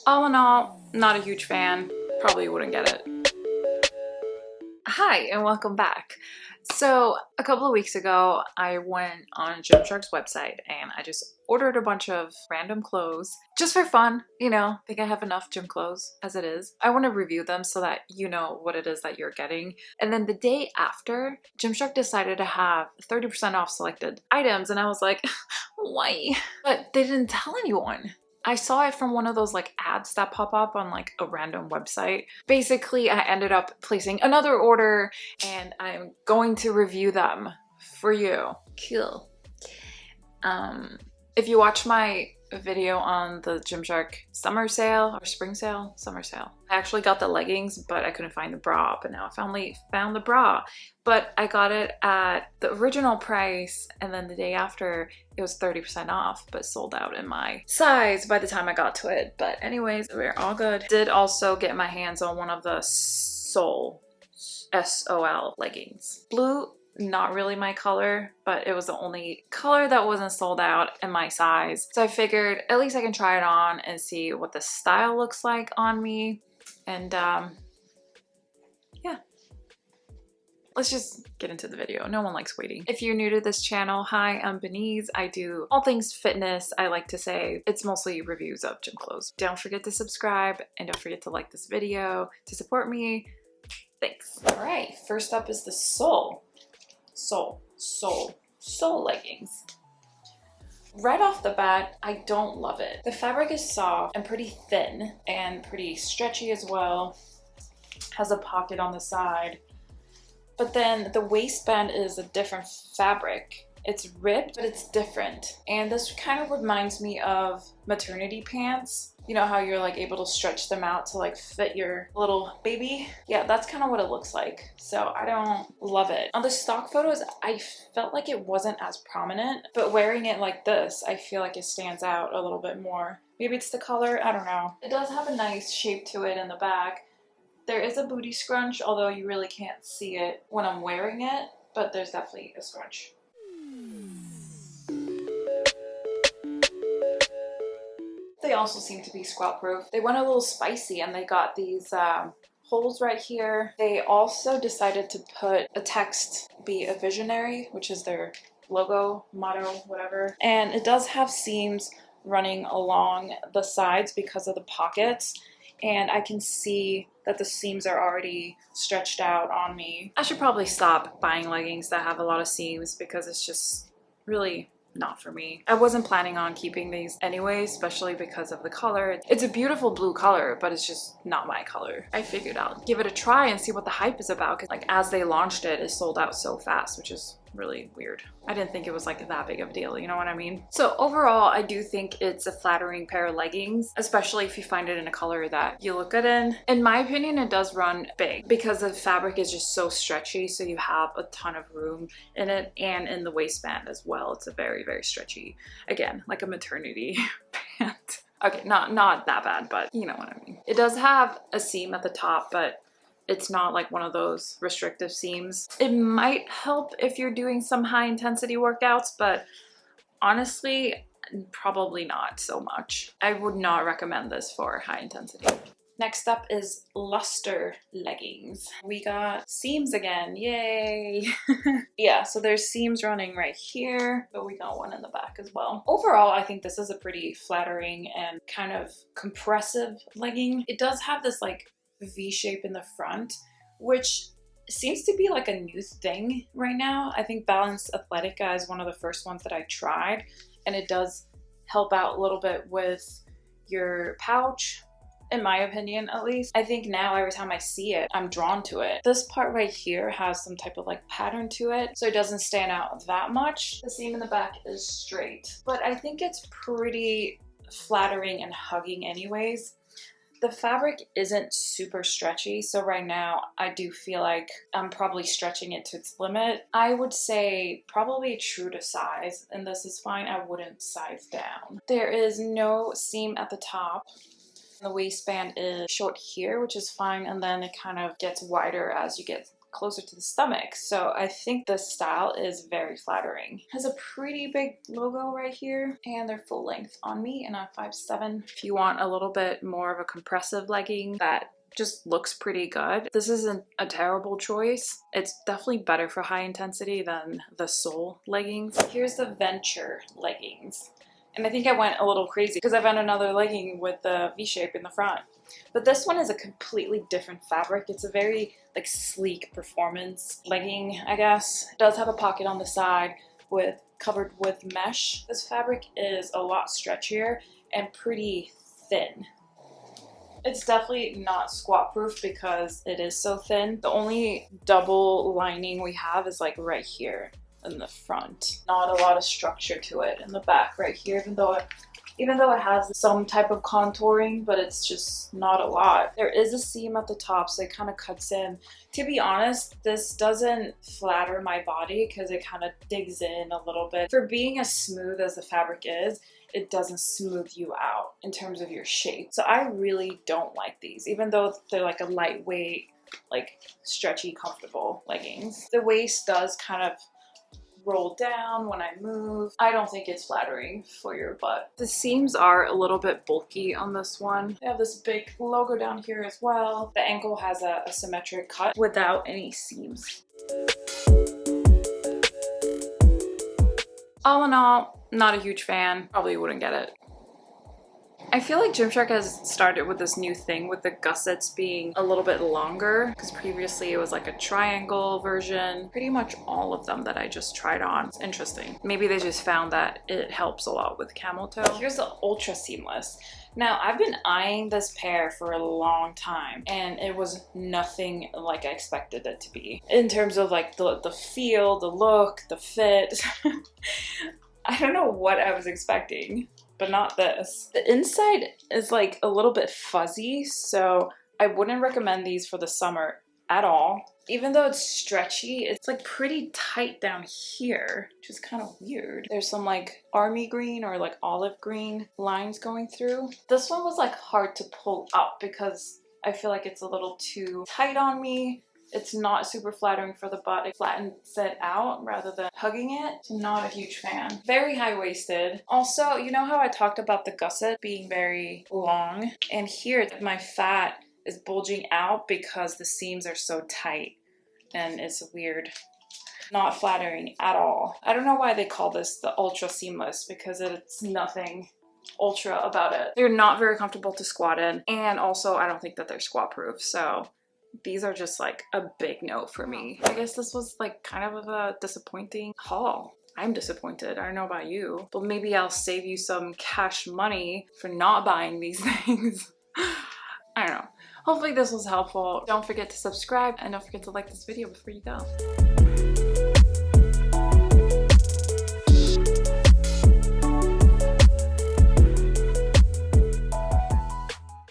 All in all, not a huge fan. Probably wouldn't get it. Hi, and welcome back. So, a couple of weeks ago, I went on Gymshark's website and I just ordered a bunch of random clothes just for fun. I think I have enough gym clothes as it is. I want to review them so that you know what it is that you're getting. And then the day after, Gymshark decided to have 30% off selected items, and I was like, why? But they didn't tell anyone. I saw it from one of those like ads that pop up on like a random website. Basically, I ended up placing another order and I'm going to review them for you. Cool. If you watch my video on the Gymshark summer sale or spring sale, summer sale, I actually got the leggings, but I couldn't find the bra, but now I finally found the bra. But I got it at the original price, and then the day after it was 30% off, but sold out in my size by the time I got to it. But anyways, we're all good. Did also get my hands on one of the Sol, S-O-L leggings. Blue, not really my color, but it was the only color that wasn't sold out in my size. So I figured at least I can try it on and see what the style looks like on me. And yeah. Let's just get into the video. No one likes waiting. If you're new to this channel, hi, I'm Beniz. I do all things fitness. I like to say it's mostly reviews of gym clothes. Don't forget to subscribe and don't forget to like this video to support me. Thanks. All right, first up is the Sol leggings. Right off the bat, I don't love it. The fabric is soft and pretty thin and pretty stretchy as well. Has a pocket on the side. But then the waistband is a different fabric. It's ripped, but it's different. And this kind of reminds me of maternity pants. You know how you're like able to stretch them out to like fit your little baby? Yeah, that's kind of what it looks like. So I don't love it. On the stock photos, I felt like it wasn't as prominent, but wearing it like this, I feel like it stands out a little bit more. Maybe it's the color, I don't know. It does have a nice shape to it in the back. There is a booty scrunch, although you really can't see it when I'm wearing it, but there's definitely a scrunch. They also seem to be squat proof. They went a little spicy and they got these holes right here. They also decided to put a text, be a visionary, which is their logo, motto, whatever. And it does have seams running along the sides because of the pockets. And I can see that the seams are already stretched out on me. I should probably stop buying leggings that have a lot of seams because it's just really not for me. I wasn't planning on keeping these anyway, especially because of the color. It's a beautiful blue color, but it's just not my color. I figured I'll give it a try and see what the hype is about, because like as they launched it, it sold out so fast, which is really weird. I didn't think it was like that big of a deal, you know what I mean? So overall, I do think it's a flattering pair of leggings, especially if you find it in a color that you look good in. In my opinion, it does run big because the fabric is just so stretchy, so you have a ton of room in it, and in the waistband as well. It's a very, very stretchy, again, like a maternity pant. Okay, not that bad, but you know what I mean. It does have a seam at the top, but it's not like one of those restrictive seams. It might help if you're doing some high intensity workouts, but honestly, probably not so much. I would not recommend this for high intensity. Next up is Lustre leggings. We got seams again, yay! Yeah, so there's seams running right here, but we got one in the back as well. Overall, I think this is a pretty flattering and kind of compressive legging. It does have this like V shape in the front, which seems to be like a new thing right now. I think Balanced Athletica is one of the first ones that I tried, and it does help out a little bit with your pouch, in my opinion at least. I think now every time I see it, I'm drawn to it. This part right here has some type of like pattern to it, so it doesn't stand out that much. The seam in the back is straight, but I think it's pretty flattering and hugging anyways. The fabric isn't super stretchy, so right now I do feel like I'm probably stretching it to its limit. I would say probably true to size, and this is fine. I wouldn't size down. There is no seam at the top. The waistband is short here, which is fine, and then it kind of gets wider as you get closer to the stomach. So I think this style is very flattering. It has a pretty big logo right here, and they're full length on me, and I'm 5'7". If you want a little bit more of a compressive legging that just looks pretty good, this isn't a terrible choice. It's definitely better for high intensity than the Soul leggings. Here's the Venture leggings. And I think I went a little crazy because I found another legging with the V-shape in the front. But this one is a completely different fabric. It's a very like sleek performance legging, I guess. It does have a pocket on the side covered with mesh. This fabric is a lot stretchier and pretty thin. It's definitely not squat proof because it is so thin. The only double lining we have is like right here in the front. Not a lot of structure to it in the back right here, even though it has some type of contouring, but it's just not a lot. There is a seam at the top, so it kind of cuts in. To be honest, this doesn't flatter my body because it kind of digs in a little bit. For being as smooth as the fabric is, it doesn't smooth you out in terms of your shape. So I really don't like these, even though they're like a lightweight, like stretchy, comfortable leggings. The waist does kind of roll down when I move. I don't think it's flattering for your butt. The seams are a little bit bulky on this one. They have this big logo down here as well. The ankle has a symmetric cut without any seams. All in all, not a huge fan. Probably wouldn't get it. I feel like Gymshark has started with this new thing with the gussets being a little bit longer, because previously it was like a triangle version. Pretty much all of them that I just tried on. It's interesting. Maybe they just found that it helps a lot with camel toe. Here's the Ultra Seamless. Now, I've been eyeing this pair for a long time, and it was nothing like I expected it to be. In terms of like the feel, the look, the fit. I don't know what I was expecting, but not this. The inside is like a little bit fuzzy, so I wouldn't recommend these for the summer at all. Even though it's stretchy, it's like pretty tight down here, which is kind of weird. There's some like army green or like olive green lines going through. This one was like hard to pull up because I feel like it's a little too tight on me. It's not super flattering for the butt. It flattens it out rather than hugging it. So not a huge fan. Very high-waisted. Also, you know how I talked about the gusset being very long? And here, my fat is bulging out because the seams are so tight. And it's weird. Not flattering at all. I don't know why they call this the Ultra Seamless, because it's nothing ultra about it. They're not very comfortable to squat in. And also, I don't think that they're squat proof. So these are just like a big no for me. I guess this was like kind of a disappointing haul. I'm disappointed. I don't know about you, but maybe I'll save you some cash money for not buying these things. I don't know. Hopefully this was helpful. Don't forget to subscribe and don't forget to like this video before you go.